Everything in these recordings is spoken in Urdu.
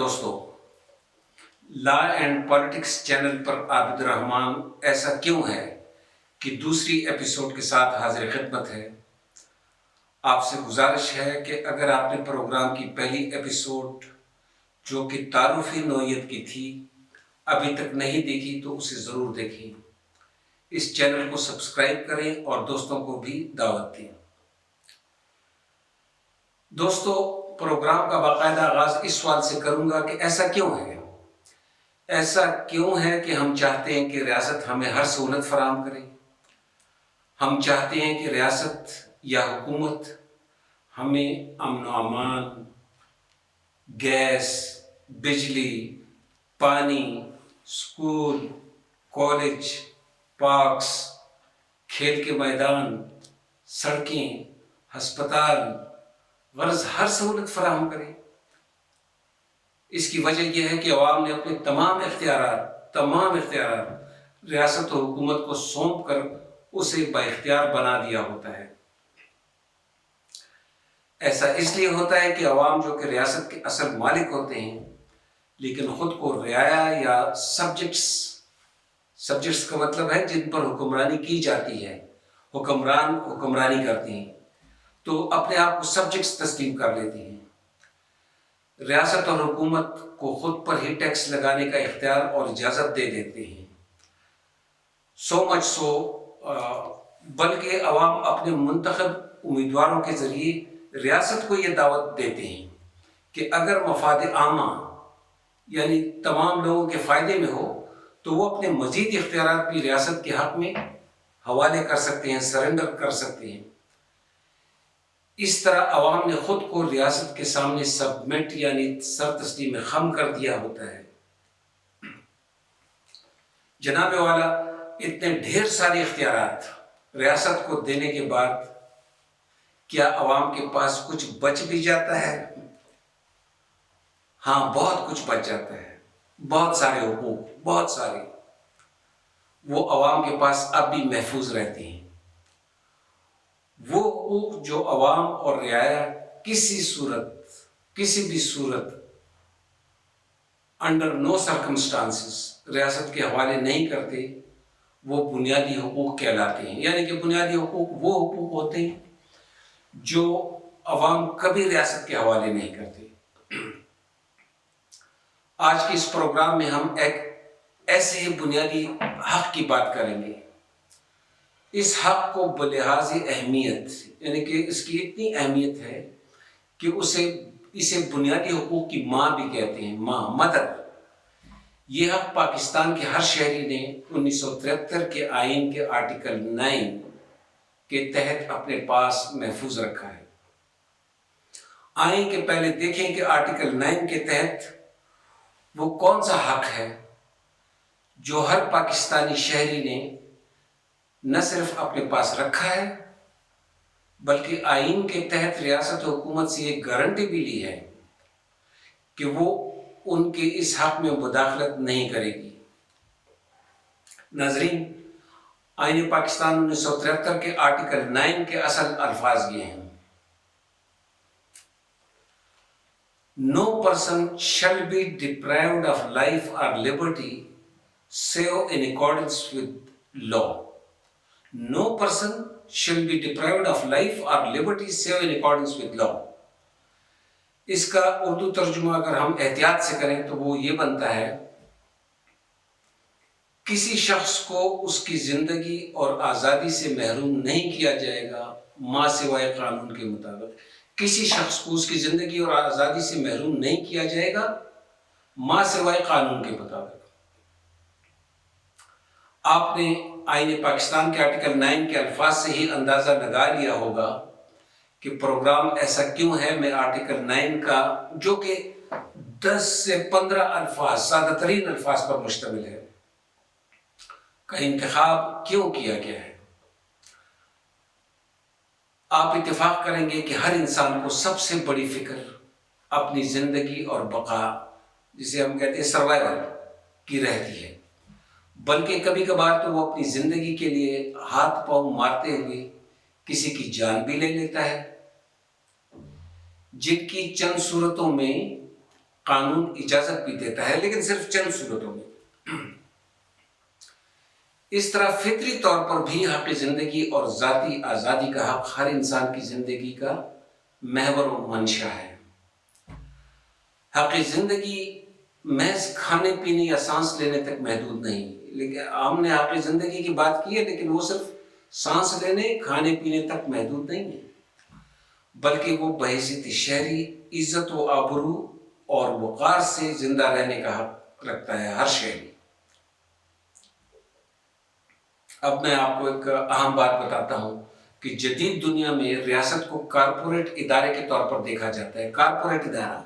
دوستو، لا اینڈ پالیٹکس چینل پر عابد الرحمان ایسا کیوں ہے کہ دوسری ایپیسوڈ کے ساتھ حاضر خدمت ہے۔ آپ سے گزارش ہے کہ اگر آپ نے پروگرام کی پہلی ایپیسوڈ جو کہ تعارفی نوعیت کی تھی ابھی تک نہیں دیکھی تو اسے ضرور دیکھیں، اس چینل کو سبسکرائب کریں اور دوستوں کو بھی دعوت دیں۔ دوستو، پروگرام کا باقاعدہ آغاز اس سوال سے کروں گا کہ ایسا کیوں ہے کہ ہم چاہتے ہیں کہ ریاست ہمیں ہر سہولت فراہم کرے۔ ہم چاہتے ہیں کہ ریاست یا حکومت ہمیں امن و امان، گیس، بجلی، پانی، اسکول، کالج، پارکس، کھیل کے میدان، سڑکیں، ہسپتال، غرض ہر سہولت فراہم کرے۔ اس کی وجہ یہ ہے کہ عوام نے اپنے تمام اختیارات ریاست اور حکومت کو سونپ کر اسے با اختیار بنا دیا ہوتا ہے۔ ایسا اس لیے ہوتا ہے کہ عوام جو کہ ریاست کے اصل مالک ہوتے ہیں لیکن خود کو رعایا یا سبجیکٹس کا مطلب ہے جن پر حکمرانی کی جاتی ہے، حکمران حکمرانی کرتے ہیں تو اپنے آپ کو سبجیکٹس تسلیم کر لیتے ہیں۔ ریاست اور حکومت کو خود پر ہی ٹیکس لگانے کا اختیار اور اجازت دے دیتے ہیں۔ بلکہ عوام اپنے منتخب امیدواروں کے ذریعے ریاست کو یہ دعوت دیتے ہیں کہ اگر مفاد عامہ یعنی تمام لوگوں کے فائدے میں ہو تو وہ اپنے مزید اختیارات بھی ریاست کے حق میں حوالے کر سکتے ہیں، سرنڈر کر سکتے ہیں۔ اس طرح عوام نے خود کو ریاست کے سامنے سبمٹ یعنی سر تسلیم خم کر دیا ہوتا ہے۔ جناب والا، اتنے ڈھیر سارے اختیارات ریاست کو دینے کے بعد کیا عوام کے پاس کچھ بچ بھی جاتا ہے؟ ہاں، بہت کچھ بچ جاتا ہے۔ بہت سارے حقوق، بہت سارے وہ عوام کے پاس اب بھی محفوظ رہتے ہیں۔ وہ حقوق جو عوام اور رعایا کسی بھی صورت انڈر نو سرکمسٹانسز ریاست کے حوالے نہیں کرتے، وہ بنیادی حقوق کہلاتے ہیں۔ یعنی کہ بنیادی حقوق وہ حقوق ہوتے ہیں جو عوام کبھی ریاست کے حوالے نہیں کرتے۔ آج کے اس پروگرام میں ہم ایک ایسے ہی بنیادی حق کی بات کریں گے۔ اس حق کو بلحاظ اہمیت یعنی کہ اس کی اتنی اہمیت ہے کہ اسے بنیادی حقوق کی ماں بھی کہتے ہیں، مدر۔ یہ حق پاکستان کے ہر شہری نے 1973 کے آئین کے آرٹیکل 9 کے تحت اپنے پاس محفوظ رکھا ہے۔ آئین کے پہلے دیکھیں کہ آرٹیکل 9 کے تحت وہ کون سا حق ہے جو ہر پاکستانی شہری نے نہ صرف اپنے پاس رکھا ہے بلکہ آئین کے تحت ریاست و حکومت سے ایک گارنٹی بھی لی ہے کہ وہ ان کے اس حق میں مداخلت نہیں کرے گی۔ ناظرین، آئین پاکستان 1973 کے آرٹیکل 9 کے اصل الفاظ یہ ہیں: No person shall be deprived of life or liberty save in accordance with law. No person shall be deprived of life or liberty save in accordance with law. اس کا اردو ترجمہ اگر ہم احتیاط سے کریں تو وہ یہ بنتا ہے: کسی شخص کو اس کی زندگی اور آزادی سے محروم نہیں کیا جائے گا ما سوائے قانون کے مطابق۔ کسی شخص کو اس کی زندگی اور آزادی سے محروم نہیں کیا جائے گا ما سوائے قانون کے مطابق۔ آپ نے آئین پاکستان کے آرٹیکل 9 کے الفاظ سے ہی اندازہ لگا لیا ہوگا کہ پروگرام ایسا کیوں ہے۔ میں آرٹیکل 9 کا جو کہ 10 سے 15 الفاظ، سادہ ترین الفاظ پر مشتمل ہے، کا انتخاب کیوں کیا گیا ہے؟ آپ اتفاق کریں گے کہ ہر انسان کو سب سے بڑی فکر اپنی زندگی اور بقا، جسے ہم کہتے ہیں سروائیول، کی رہتی ہے۔ بلکہ کبھی کبھار تو وہ اپنی زندگی کے لیے ہاتھ پاؤں مارتے ہوئے کسی کی جان بھی لے لیتا ہے، جن کی چند صورتوں میں قانون اجازت بھی دیتا ہے، لیکن صرف چند صورتوں میں۔ اس طرح فطری طور پر بھی حق زندگی اور ذاتی آزادی کا حق ہر انسان کی زندگی کا محور و منشا ہے۔ حق زندگی محض کھانے پینے یا سانس لینے تک محدود نہیں، لیکن ہم نے حق زندگی کی بات کی ہے، لیکن وہ صرف سانس لینے کھانے پینے تک محدود نہیں ہے، بلکہ وہ بحیثیت شہری عزت و آبرو اور وقار سے زندہ رہنے کا حق رکھتا ہے ہر شہری۔ اب میں آپ کو ایک اہم بات بتاتا ہوں کہ جدید دنیا میں ریاست کو کارپوریٹ ادارے کے طور پر دیکھا جاتا ہے۔ کارپوریٹ ادارہ،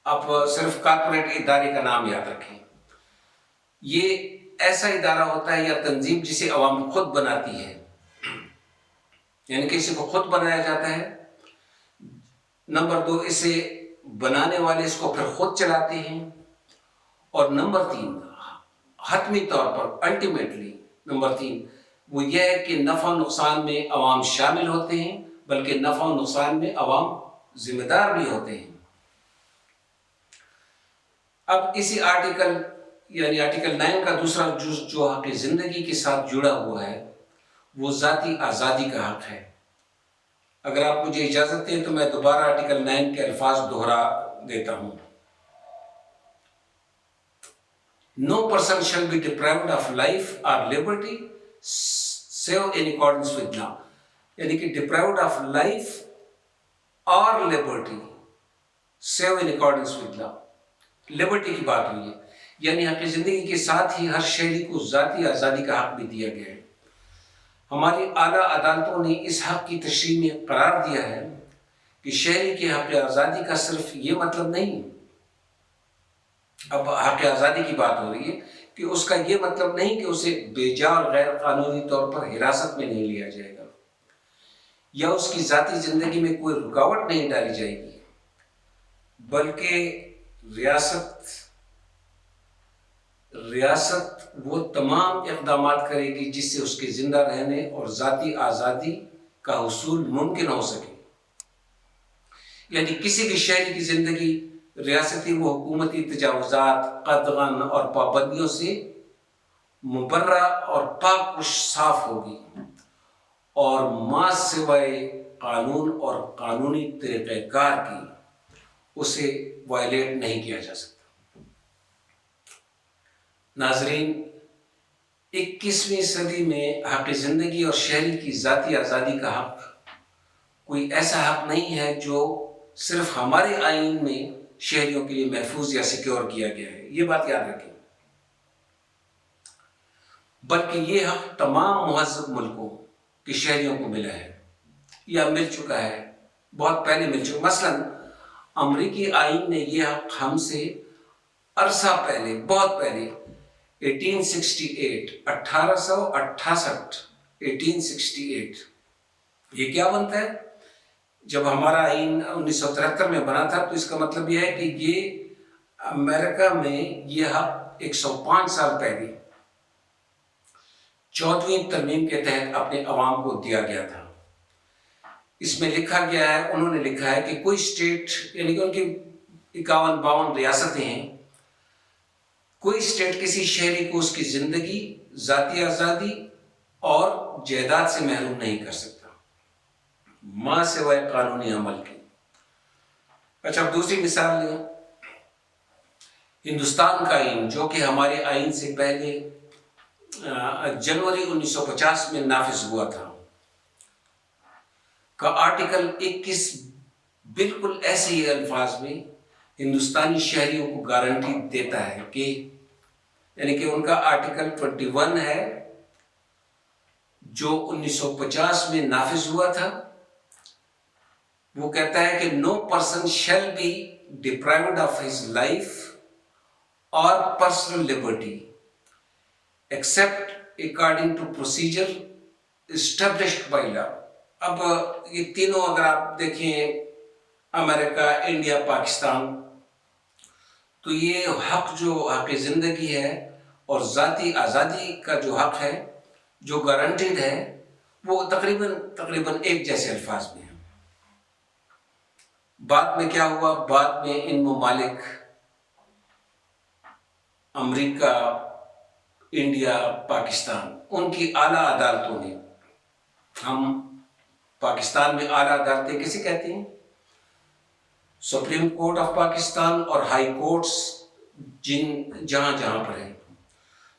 آپ صرف کارپوریٹ ادارے کا نام یاد رکھیں۔ یہ ایسا ادارہ ہوتا ہے یا تنظیم جسے عوام خود بناتی ہے، یعنی کسی کو خود بنایا جاتا ہے۔ نمبر 2، اسے بنانے والے اس کو پھر خود چلاتے ہیں۔ اور نمبر 3، حتمی طور پر الٹیمیٹلی نمبر 3 وہ یہ ہے کہ نفع و نقصان میں عوام شامل ہوتے ہیں، بلکہ نفع و نقصان میں عوام ذمہ دار بھی ہوتے ہیں۔ اب اسی آرٹیکل یعنی آرٹیکل 9 کا دوسرا جز جو حق زندگی کے ساتھ جڑا ہوا ہے وہ ذاتی آزادی کا حق ہے۔ اگر آپ مجھے اجازت دیں تو میں دوبارہ آرٹیکل 9 کے الفاظ دہرا دیتا ہوں۔ No person shall be deprived of life or liberty save in accordance with law، یعنی کہ deprived of life or liberty save in accordance with law، Liberty کی بات ہوئی ہے، یعنی حق زندگی کے ساتھ ہی ہر شہری کو ذاتی آزادی کا حق بھی دیا گیا ہے۔ ہماری اعلیٰ عدالتوں نے اس حق کی تشریح میں قرار دیا ہے کہ شہری کے حق آزادی کا صرف یہ مطلب نہیں، اب حق آزادی کی بات ہو رہی ہے کہ اس کا یہ مطلب نہیں کہ اسے بے جا اور غیر قانونی طور پر حراست میں نہیں لیا جائے گا، یا اس کی ذاتی زندگی میں کوئی رکاوٹ نہیں ڈالی جائے گی، بلکہ ریاست وہ تمام اقدامات کرے گی جس سے اس کے زندہ رہنے اور ذاتی آزادی کا حصول ممکن ہو سکے۔ یعنی کسی بھی شہری کی زندگی ریاستی و حکومتی تجاوزات، قدغن اور پابندیوں سے مبرہ اور پاک و صاف ہوگی، اور ما سوائے قانون اور قانونی طریقہ کار کی اسے وائلیٹ نہیں کیا جا سکتا۔ ناظرین، 21ویں صدی میں حق زندگی اور شہری کی ذاتی آزادی کا حق کوئی ایسا حق نہیں ہے جو صرف ہمارے آئین میں شہریوں کے لیے محفوظ یا سیکیور کیا گیا ہے، یہ بات یاد رکھیں، بلکہ یہ حق تمام مہذب ملکوں کے شہریوں کو ملا ہے یا مل چکا ہے، بہت پہلے مل چکا۔ مثلاً امریکی آئین نے یہ حق ہم سے عرصہ پہلے، بہت پہلے 1868 یہ کیا بنتا ہے؟ جب ہمارا آئین 1973 میں بنا تھا تو اس کا مطلب یہ ہے کہ یہ امریکہ میں یہ حق 105 سال پہلے 14ویں ترمیم کے تحت اپنے عوام کو دیا گیا تھا۔ اس میں لکھا گیا ہے، انہوں نے لکھا ہے کہ کوئی اسٹیٹ، یعنی کہ ان کی 51-52 ریاستیں ہیں، کوئی اسٹیٹ کسی شہری کو اس کی زندگی، ذاتی آزادی اور جائیداد سے محروم نہیں کر سکتا، ماں سوائے قانونی عمل کے۔ اچھا، اب دوسری مثال لیں، ہندوستان کا آئین جو کہ ہمارے آئین سے پہلے جنوری 1950 میں نافذ ہوا تھا، کا آرٹیکل 21 بالکل ایسے ہی الفاظ میں ہندوستانی شہریوں کو گارنٹی دیتا ہے کہ، یعنی کہ ان کا آرٹیکل 21 ہے جو 1950 میں نافذ ہوا تھا، وہ کہتا ہے کہ no person shall be deprived of his life or personal liberty except according to procedure established by law۔ اب یہ تینوں اگر آپ دیکھیں، امریکہ، انڈیا، پاکستان، تو یہ حق جو حق زندگی ہے اور ذاتی آزادی کا جو حق ہے جو گارنٹیڈ ہے، وہ تقریباً ایک جیسے الفاظ میں ہیں۔ بعد میں کیا ہوا؟ بعد میں ان ممالک امریکہ، انڈیا، پاکستان، ان کی اعلیٰ عدالتوں نے، ہم پاکستان میں اعلیٰ عدالتیں کسے کہتے ہیں؟ سپریم کورٹ آف پاکستان اور ہائی کورٹس جہاں پر ہیں،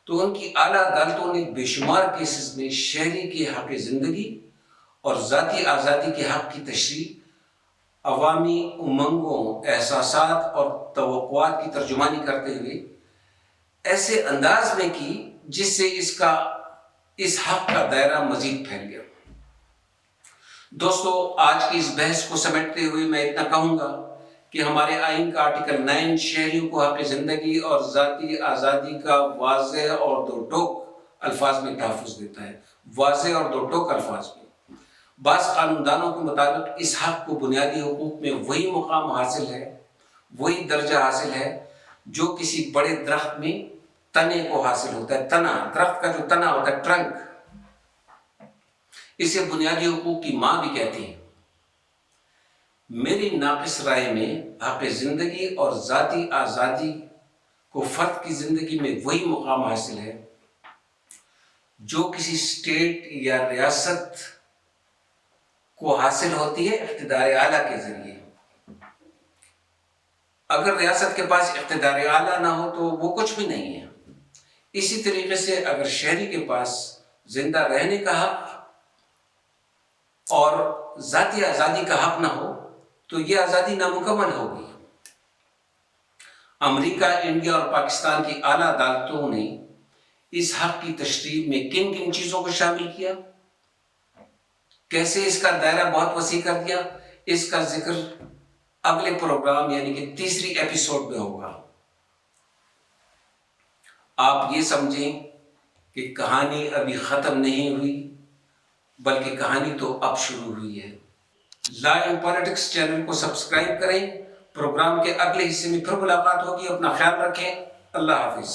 تو ان کی اعلیٰ عدالتوں نے بے شمار کیسز میں شہری کے حق زندگی اور ذاتی آزادی کے حق کی تشریح عوامی امنگوں، احساسات اور توقعات کی ترجمانی کرتے ہوئے ایسے انداز میں کی جس سے اس حق کا دائرہ مزید پھیل گیا۔ دوستو، آج کی اس بحث کو سمیٹتے ہوئے میں اتنا کہوں گا کہ ہمارے آئین کا آرٹیکل 9 شہریوں کو حق زندگی اور ذاتی آزادی کا واضح اور دو ٹوک الفاظ میں تحفظ دیتا ہے، واضح اور دو ٹوک الفاظ میں۔ بعض قانوندانوں کے مطابق اس حق کو بنیادی حقوق میں وہی مقام حاصل ہے، وہی درجہ حاصل ہے جو کسی بڑے درخت میں تنے کو حاصل ہوتا ہے۔ تنا، درخت کا جو تنا ہوتا ہے، ٹرنک، اسے بنیادی حقوق کی ماں بھی کہتے ہیں۔ میری ناقص رائے میں حق زندگی اور ذاتی آزادی کو فرد کی زندگی میں وہی مقام حاصل ہے جو کسی اسٹیٹ یا ریاست کو حاصل ہوتی ہے اقتدار اعلیٰ کے ذریعے۔ اگر ریاست کے پاس اقتدار اعلیٰ نہ ہو تو وہ کچھ بھی نہیں ہے۔ اسی طریقے سے اگر شہری کے پاس زندہ رہنے کا حق اور ذاتی آزادی کا حق نہ ہو تو یہ آزادی نامکمل ہوگی۔ امریکہ، انڈیا اور پاکستان کی اعلیٰ عدالتوں نے اس حق کی تشریح میں کن کن چیزوں کو شامل کیا، کیسے اس کا دائرہ بہت وسیع کر دیا، اس کا ذکر اگلے پروگرام یعنی کہ تیسری ایپیسوڈ میں ہوگا۔ آپ یہ سمجھیں کہ کہانی ابھی ختم نہیں ہوئی، بلکہ کہانی تو اب شروع ہوئی ہے۔ لا اینڈ پالیٹکس چینل کو سبسکرائب کریں۔ پروگرام کے اگلے حصے میں پھر ملاقات ہوگی۔ اپنا خیال رکھیں۔ اللہ حافظ۔